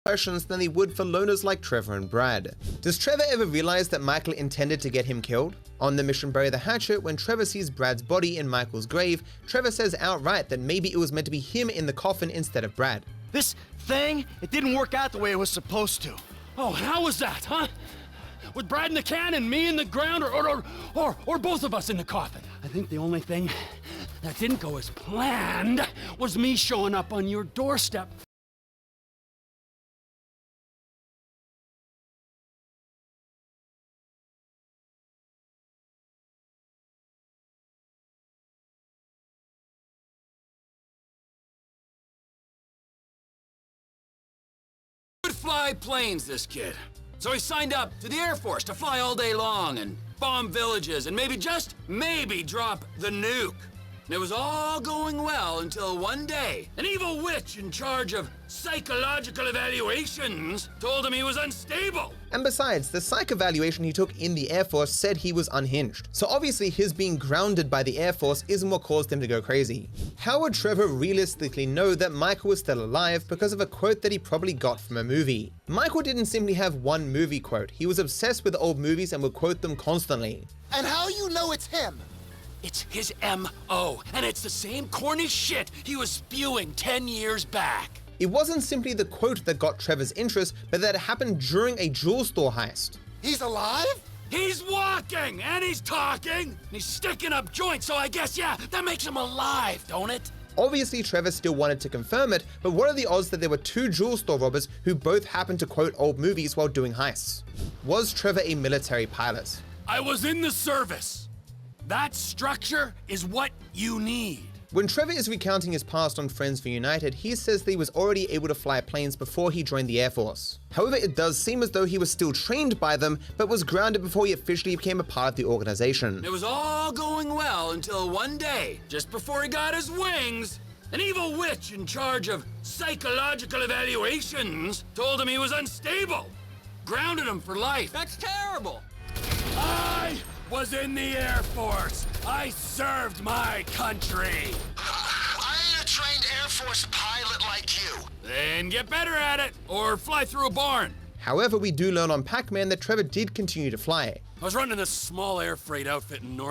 questions than they would for loners like Trevor and Brad. Does Trevor ever realize that Michael intended to get him killed? On the mission Bury the Hatchet, when Trevor sees Brad's body in Michael's grave, Trevor says outright that maybe it was meant to be him in the coffin instead of Brad. This thing, it didn't work out the way it was supposed to. Oh, how was that, huh? With Brad in the can and me in the ground, or both of us in the coffin? I think the only thing that didn't go as planned was me showing up on your doorstep. Could fly planes, this kid. So he signed up to the Air Force to fly all day long and bomb villages and maybe, just maybe, drop the nuke. And it was all going well until one day, an evil witch in charge of psychological evaluations told him he was unstable. And besides, the psych evaluation he took in the Air Force said he was unhinged. So obviously his being grounded by the Air Force isn't what caused him to go crazy. How would Trevor realistically know that Michael was still alive because of a quote that he probably got from a movie? Michael didn't simply have one movie quote, he was obsessed with old movies and would quote them constantly. And how you know it's him? It's his M.O., and it's the same corny shit he was spewing 10 years back. It wasn't simply the quote that got Trevor's interest, but that it happened during a jewel store heist. He's alive? He's walking, and he's talking, and he's sticking up joints, so I guess, yeah, that makes him alive, don't it? Obviously, Trevor still wanted to confirm it, but what are the odds that there were two jewel store robbers who both happened to quote old movies while doing heists? Was Trevor a military pilot? I was in the service. That structure is what you need. When Trevor is recounting his past on Friends Reunited, he says that he was already able to fly planes before he joined the Air Force. However, it does seem as though he was still trained by them, but was grounded before he officially became a part of the organization. It was all going well until one day, just before he got his wings, an evil witch in charge of psychological evaluations told him he was unstable. Grounded him for life. That's terrible. I was in the Air Force. I served my country. I ain't a trained Air Force pilot like you. Then get better at it, or fly through a barn. However, we do learn on Pac-Man that Trevor did continue to fly. I was running a small air freight outfit in North